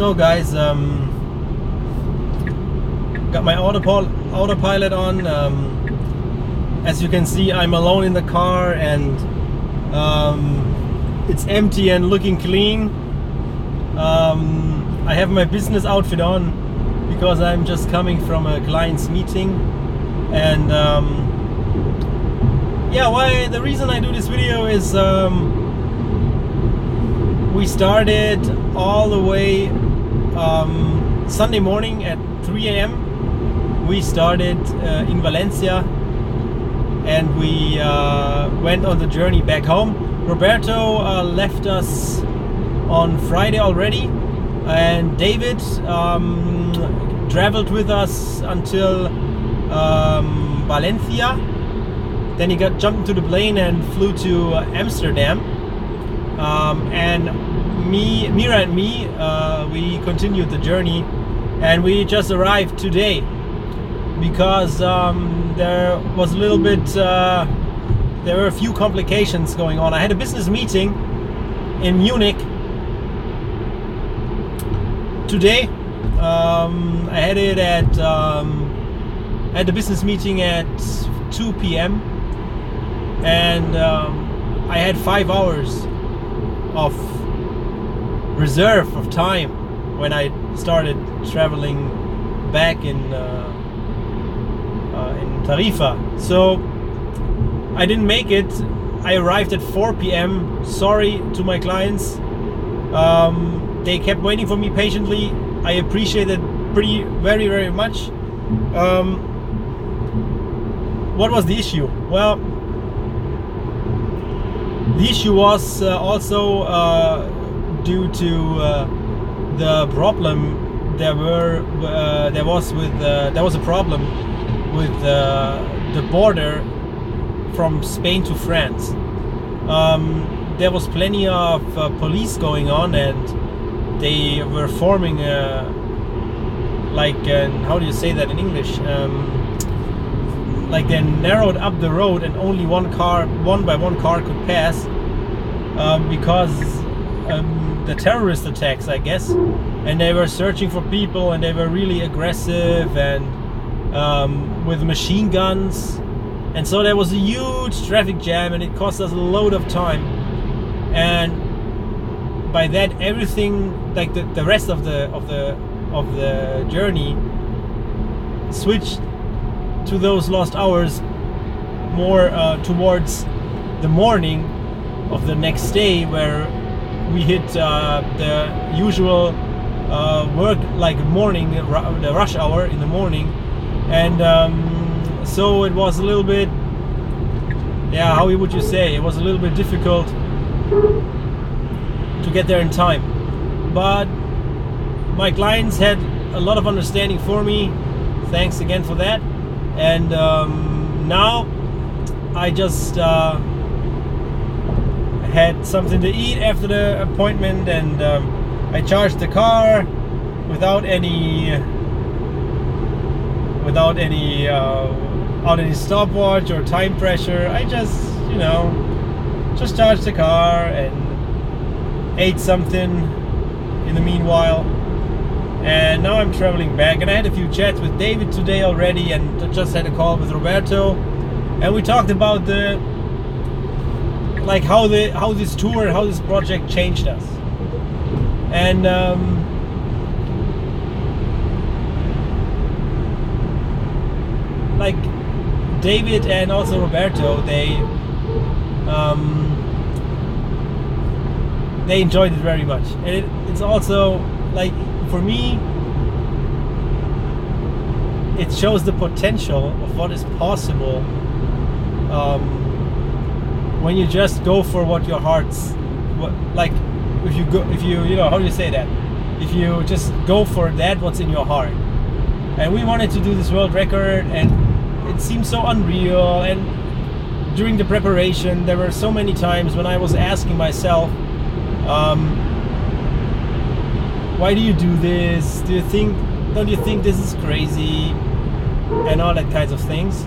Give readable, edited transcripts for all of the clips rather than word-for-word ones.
So guys, got my autopilot on. As you can see, I'm alone in the car, and it's empty and looking clean. I have my business outfit on because I'm just coming from a client's meeting, and yeah, the reason I do this video is we started all the way Sunday morning at 3 AM. We started in Valencia, and we went on the journey back home. Roberto left us on Friday already, and David traveled with us until Valencia. Then he jumped into the plane and flew to Amsterdam. And Mira and me, we continued the journey, and we just arrived today because there was a little bit, there were a few complications going on. I had a business meeting in Munich today. I had it at the business meeting at 2 PM, and I had 5 hours of reserve of time when I started traveling back in Tarifa. So I didn't make it. I arrived at 4 PM. Sorry to my clients. They kept waiting for me patiently. I appreciate it very much. What was the issue? Well, the issue was also due to the problem there was a problem with the border from Spain to France. There was plenty of police going on, and they were forming how do you say that in English? Like they narrowed up the road, and only one by one car could pass because the terrorist attacks, I guess. And they were searching for people, and they were really aggressive and with machine guns. And so there was a huge traffic jam, and it cost us a load of time. And by that, everything, like the rest of the journey, switched to those lost hours more towards the morning of the next day, where we hit the usual work, like morning, the rush hour in the morning. And so it was a little bit, yeah, how would you say, it was a little bit difficult to get there in time. But my clients had a lot of understanding for me. Thanks again for that. And now I just had something to eat after the appointment, and I charged the car without any stopwatch or time pressure. I just, just charged the car and ate something in the meanwhile. And now I'm traveling back, and I had a few chats with David today already, and just had a call with Roberto, and we talked about how this tour, how this project changed us. And like David and also Roberto, they enjoyed it very much. And it's also, like, for me, it shows the potential of what is possible when you just go for what your heart's, like, if you how do you say that? If you just go for that, what's in your heart. And we wanted to do this world record, and it seemed so unreal. And during the preparation, there were so many times when I was asking myself, why do you do this? Don't you think this is crazy? And all that kinds of things.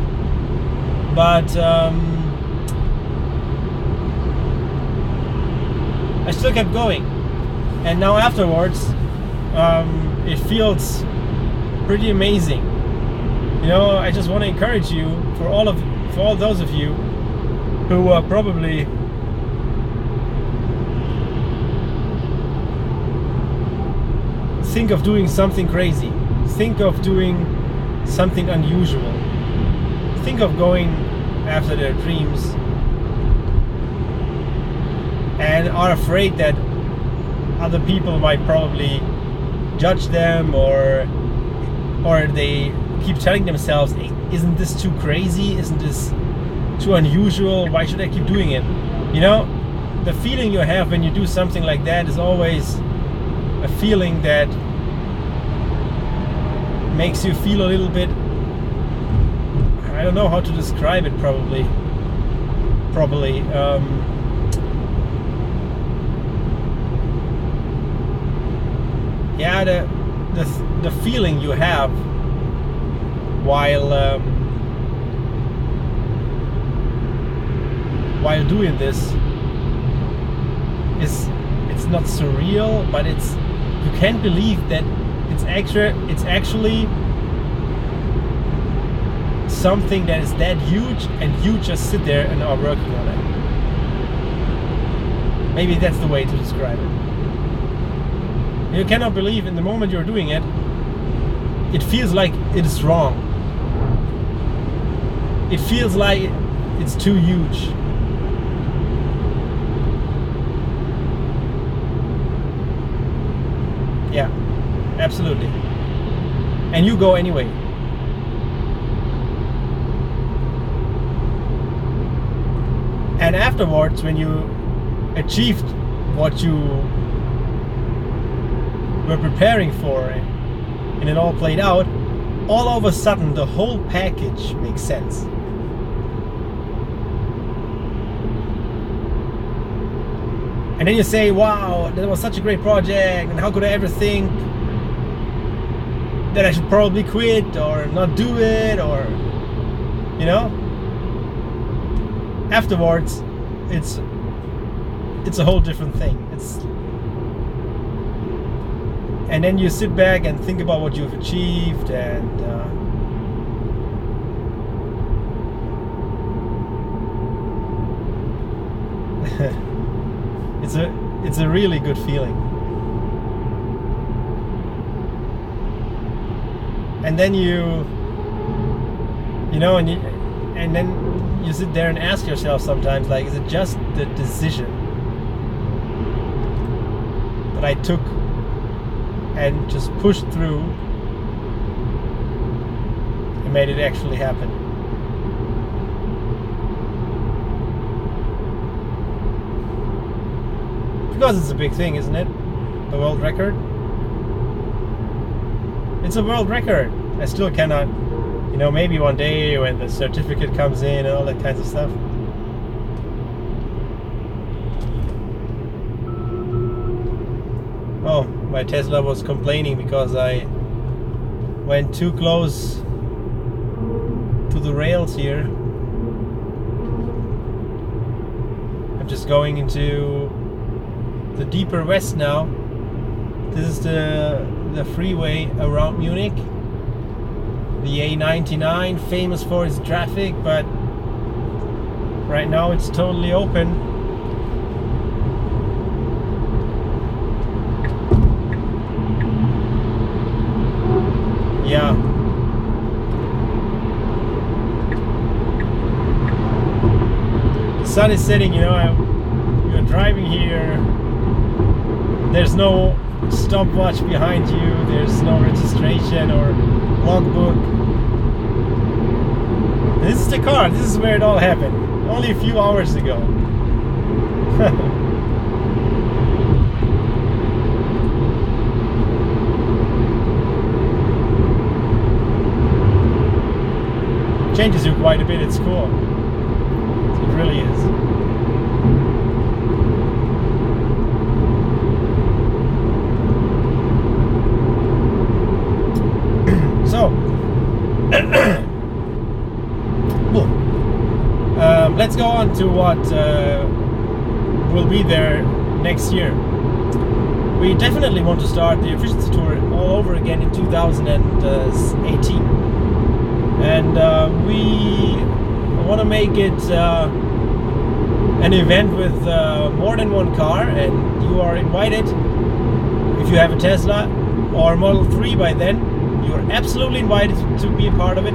But I still kept going. And now afterwards, it feels pretty amazing. You know, I just want to encourage you, for all those of you who are probably think of doing something crazy, think of doing something unusual, think of going after their dreams, and are afraid that other people might probably judge them, or they keep telling themselves, hey, isn't this too crazy? Isn't this too unusual? Why should I keep doing it? You know, the feeling you have when you do something like that is always a feeling that makes you feel a little bit, I don't know how to describe it properly. Yeah, the feeling you have while doing this it's not surreal, but you can't believe that it's actually something that is that huge, and you just sit there and are working on it. Maybe that's the way to describe it. You cannot believe in the moment you're doing it. It feels like it is wrong. It feels like it's too huge. Yeah, absolutely. And you go anyway. And afterwards, when you achieved what you were preparing for and it all played out, all of a sudden the whole package makes sense. And then you say, wow, that was such a great project, and how could I ever think that I should probably quit or not do it, or, you know? Afterwards, it's a whole different thing. And then you sit back and think about what you've achieved, and it's a really good feeling. And then you know, and then you sit there and ask yourself sometimes, like, is it just the decision that I took and just pushed through and made it actually happen? Because it's a big thing, isn't it? The world record. It's a world record. I still cannot, you know, maybe one day when the certificate comes in and all that kinds of stuff. Oh, my Tesla was complaining because I went too close to the rails here. I'm just going into the deeper west now. This is the freeway around Munich, the A99, famous for its traffic, but right now it's totally open. Yeah. The sun is setting, you know, you're driving here. There's no stopwatch behind you, there's no registration or logbook. This is the car, this is where it all happened, only a few hours ago. Changes you quite a bit, it's cool. It really is. So, let's go on to what will be there next year. we definitely want to start the efficiency tour all over again in 2018, and we want to make it an event with more than one car, and you are invited. If you have a Tesla or Model 3 by then, you're absolutely invited to be a part of it.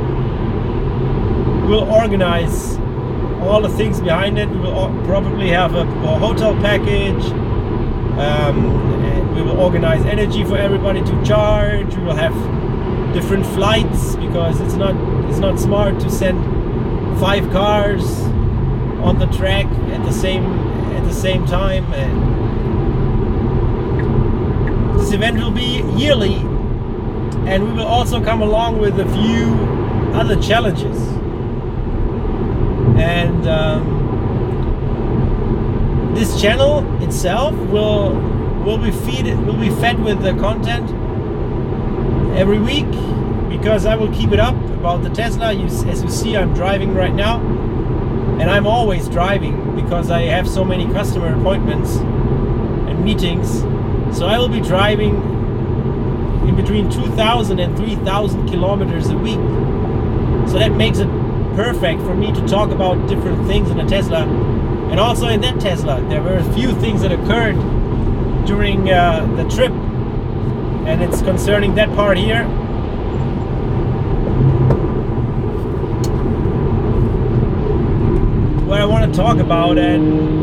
We'll organize all the things behind it. We will probably have a hotel package, and we will organize energy for everybody to charge. We will have different flights, because it's not smart to send 5 cars on the track at the same time. And this event will be yearly, and we will also come along with a few other challenges. And this channel itself will be fed with the content every week, because I will keep it up about the Tesla. As you see, I'm driving right now, and I'm always driving because I have so many customer appointments and meetings. So I will be driving in between 2,000 and 3,000 kilometers a week. So that makes it perfect for me to talk about different things in a Tesla. And also in that Tesla, there were a few things that occurred during the trip, and it's concerning that part here. What I want to talk about and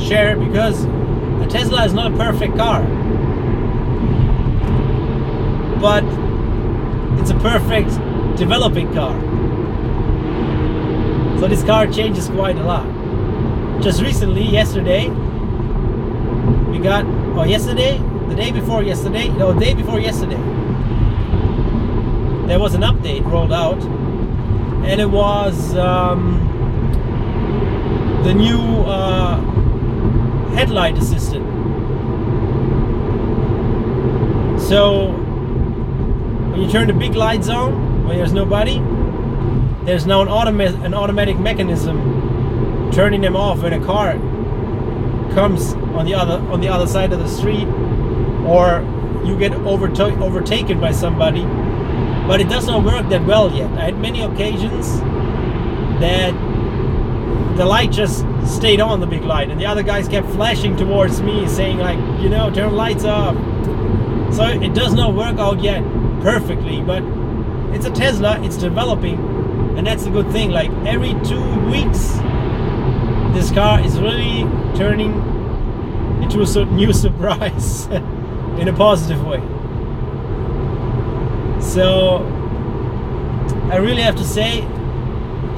share, because a Tesla is not a perfect car, but it's a perfect developing car. So this car changes quite a lot. Just recently, yesterday, we got, the day before yesterday, there was an update rolled out, and it was the new headlight assistant. So when you turn the big lights on, when there's nobody, there's now an automatic mechanism turning them off when a car comes on the other side of the street, or you get overtaken by somebody. But it does not work that well yet. I had many occasions that the light just stayed on, the big light, and the other guys kept flashing towards me saying, like, you know, turn lights off. So it does not work out yet perfectly, but it's a Tesla, it's developing, and that's a good thing. Like every 2 weeks, this car is really turning into a new surprise in a positive way. So I really have to say,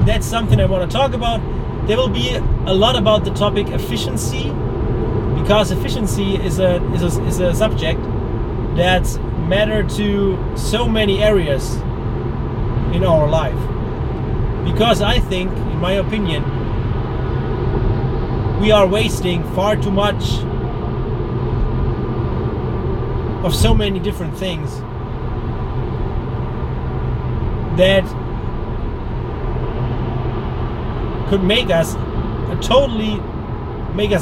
that's something I want to talk about. There will be a lot about the topic efficiency, because efficiency is a subject that's matter to so many areas in our life. Because I think, in my opinion, we are wasting far too much of so many different things that could make us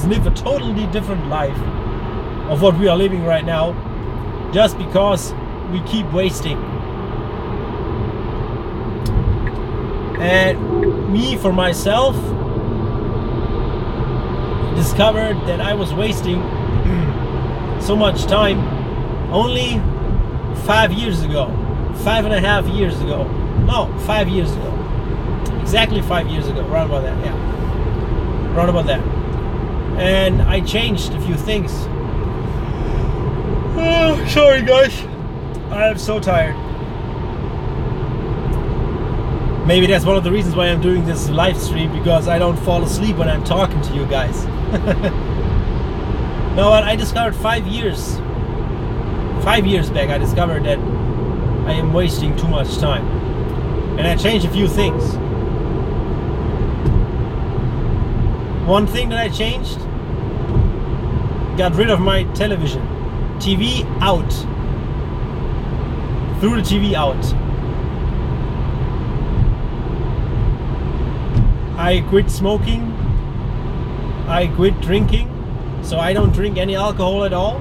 live a totally different life of what we are living right now, just because we keep wasting. And me, for myself, discovered that I was wasting so much time only 5 years ago, 5.5 years ago. No, 5 years ago. Exactly 5 years ago, around about that, yeah. Around about that. And I changed a few things. Oh, sorry guys. I am so tired. Maybe that's one of the reasons why I'm doing this live stream, because I don't fall asleep when I'm talking to you guys. No, but I discovered 5 years back, I discovered that I am wasting too much time. And I changed a few things. One thing that I changed, got rid of my television. TV out. Threw the TV out. I quit smoking, I quit drinking, so I don't drink any alcohol at all.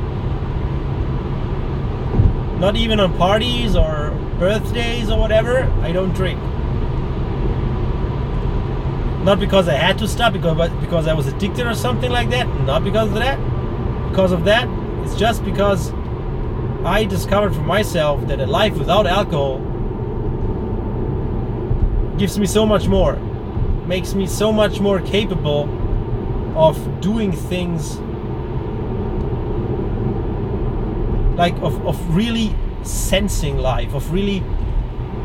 Not even on parties or birthdays or whatever, I don't drink. Not because I had to stop, because I was addicted or something like that. Not because of that. Because of that, it's just because I discovered for myself that a life without alcohol gives me so much more. Makes me so much more capable of doing things, like of really sensing life, of really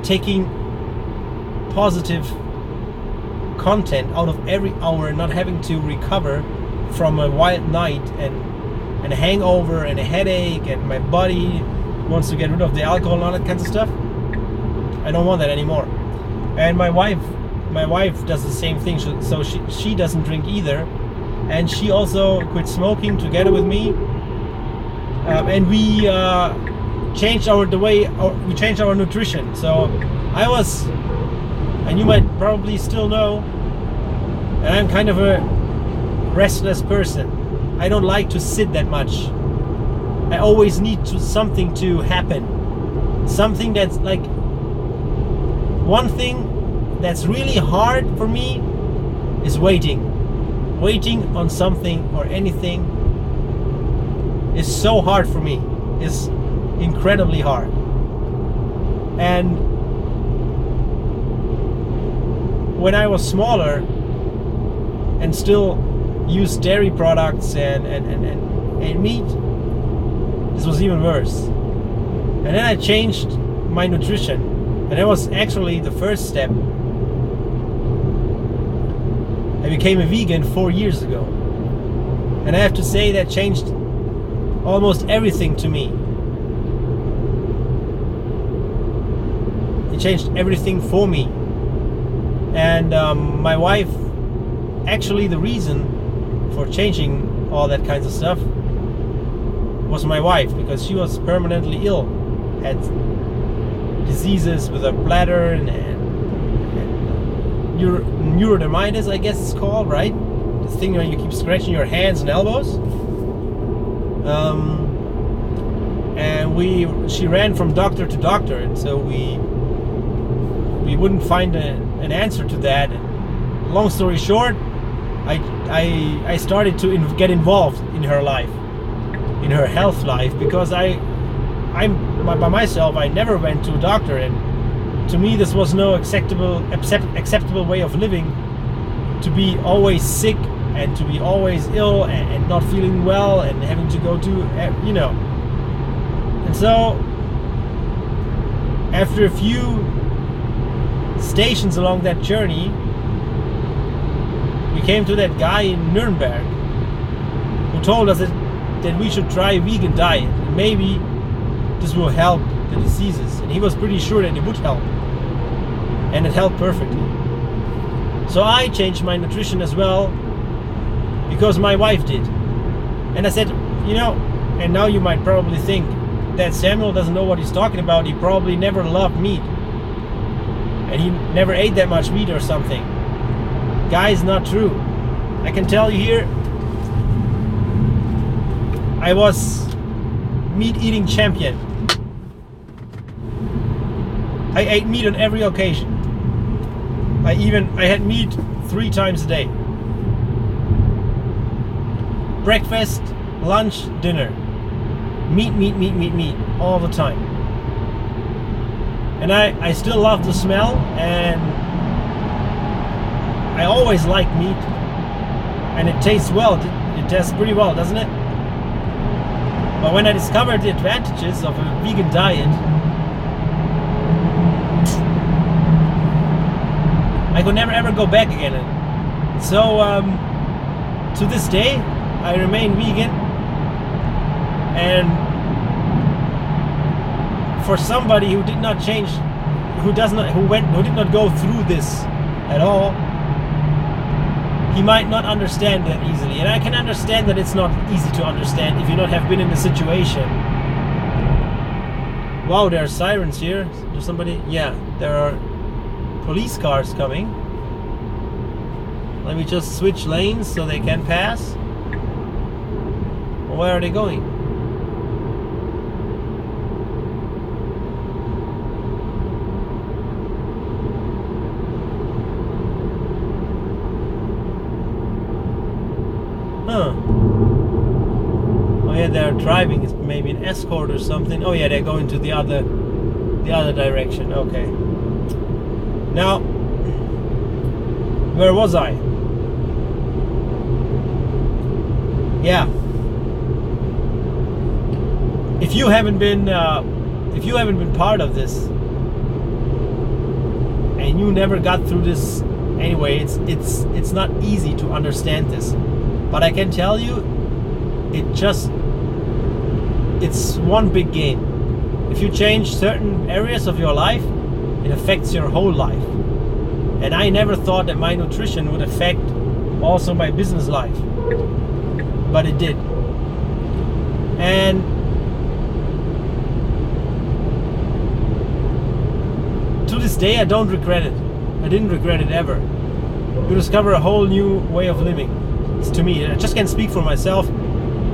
taking positive content out of every hour, not having to recover from a wild night and a hangover and a headache, and my body wants to get rid of the alcohol and all that kinds of stuff. I don't want that anymore. And my wife does the same thing, so she doesn't drink either, and she also quit smoking together with me, and we changed our nutrition. So I was, and you might probably still know, and I'm kind of a restless person. I don't like to sit that much. I always need something to happen. Something that's like, one thing that's really hard for me is waiting. Waiting on something or anything is so hard for me. It's incredibly hard. And when I was smaller and still used dairy products and meat, this was even worse. And then I changed my nutrition, and that was actually the first step. I became a vegan 4 years ago, and I have to say that changed almost everything to me. It changed everything for me. And my wife, actually the reason for changing all that kinds of stuff was my wife, because she was permanently ill, had diseases with her bladder and neurodermitis, I guess it's called, right? The thing where you keep scratching your hands and elbows. And she ran from doctor to doctor, and so we wouldn't find an answer to that. And long story short, I started to get involved in her life, in her health life, because I'm by myself. I never went to a doctor, and to me this was no acceptable way of living, to be always sick and to be always ill and not feeling well and having to go to, you know. And so after a few stations along that journey, we came to that guy in Nuremberg who told us that we should try a vegan diet, and maybe this will help the diseases. And he was pretty sure that it would help, and it helped perfectly. So I changed my nutrition as well, because my wife did. And I said, you know, and now you might probably think that Samuel doesn't know what he's talking about. He probably never loved meat, and he never ate that much meat or something. Guys, not true. I can tell you here, I was meat eating champion. I ate meat on every occasion. I had meat 3 times a day. Breakfast, lunch, dinner. Meat, all the time. And I still love the smell, and I always like meat, and it tastes well. It tastes pretty well, doesn't it? But when I discovered the advantages of a vegan diet, I could never ever go back again. So to this day, I remain vegan. And for somebody who did not change, who did not go through this at all, he might not understand that easily. And I can understand that it's not easy to understand if you not have been in the situation. Wow, there are sirens here. There's somebody, yeah, there are police cars coming. Let me just switch lanes so they can pass. Where are they going? Huh. Oh yeah, they're driving. It's maybe an escort or something. Oh yeah, they're going to the other direction. Okay. Now, where was I? Yeah. If you haven't been part of this, and you never got through this anyway, it's not easy to understand this. But I can tell you, it's one big game. If you change certain areas of your life, it affects your whole life. And I never thought that my nutrition would affect also my business life. But it did. And to this day, I don't regret it. I didn't regret it ever. You discover a whole new way of living. It's to me. I just can't speak for myself,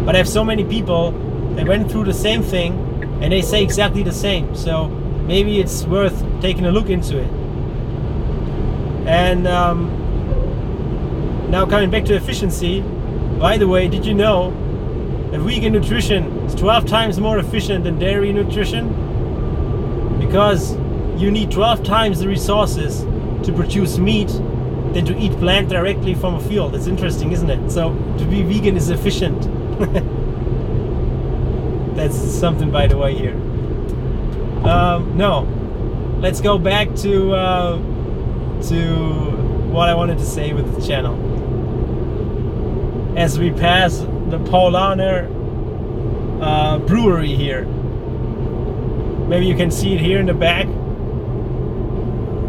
but I have so many people that went through the same thing and they say exactly the same. So maybe it's worth taking a look into it. And now coming back to efficiency, by the way, did you know that vegan nutrition is 12 times more efficient than dairy nutrition? Because you need 12 times the resources to produce meat than to eat plant directly from a field. It's interesting, isn't it? So to be vegan is efficient. That's something, by the way, here. No, let's go back to what I wanted to say with the channel. As we pass the Paulaner brewery here, maybe you can see it here in the back.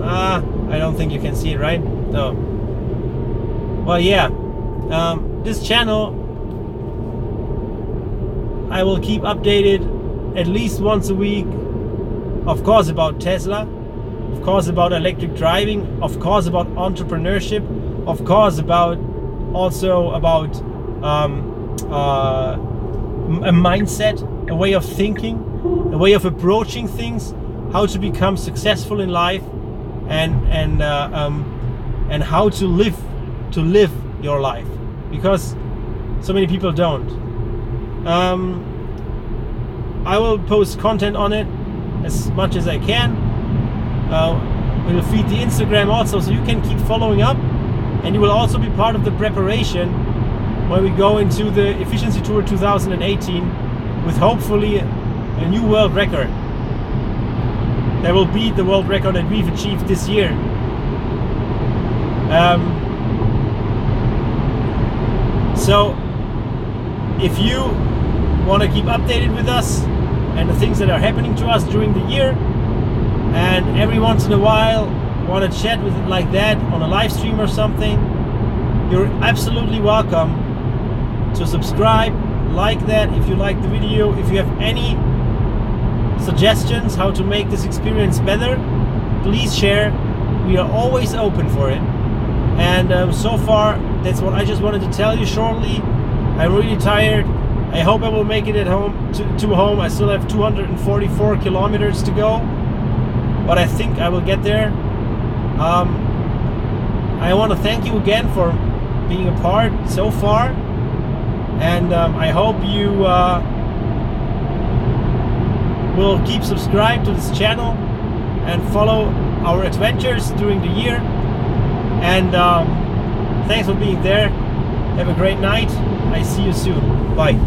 I don't think you can see it, right? No. Well, yeah. This channel, I will keep updated at least once a week. Of course about Tesla, of course about electric driving, of course about entrepreneurship, of course about also about a mindset, a way of thinking, a way of approaching things, how to become successful in life, and how to live your life, because so many people don't. I will post content on it as much as I can. We'll feed the Instagram also, so you can keep following up, and you will also be part of the preparation when we go into the Efficiency Tour 2018 with hopefully a new world record that will beat the world record that we've achieved this year. So if you want to keep updated with us and the things that are happening to us during the year, and every once in a while want to chat with it like that on a live stream or something, you're absolutely welcome to subscribe, like that if you like the video. If you have any suggestions how to make this experience better, please share. We are always open for it. And so far, that's what I just wanted to tell you shortly. I'm really tired. I hope I will make it at home to home. I still have 244 kilometers to go, but I think I will get there. I want to thank you again for being a part so far, and I hope you will keep subscribed to this channel and follow our adventures during the year. And thanks for being there. Have a great night. I see you soon. Bye.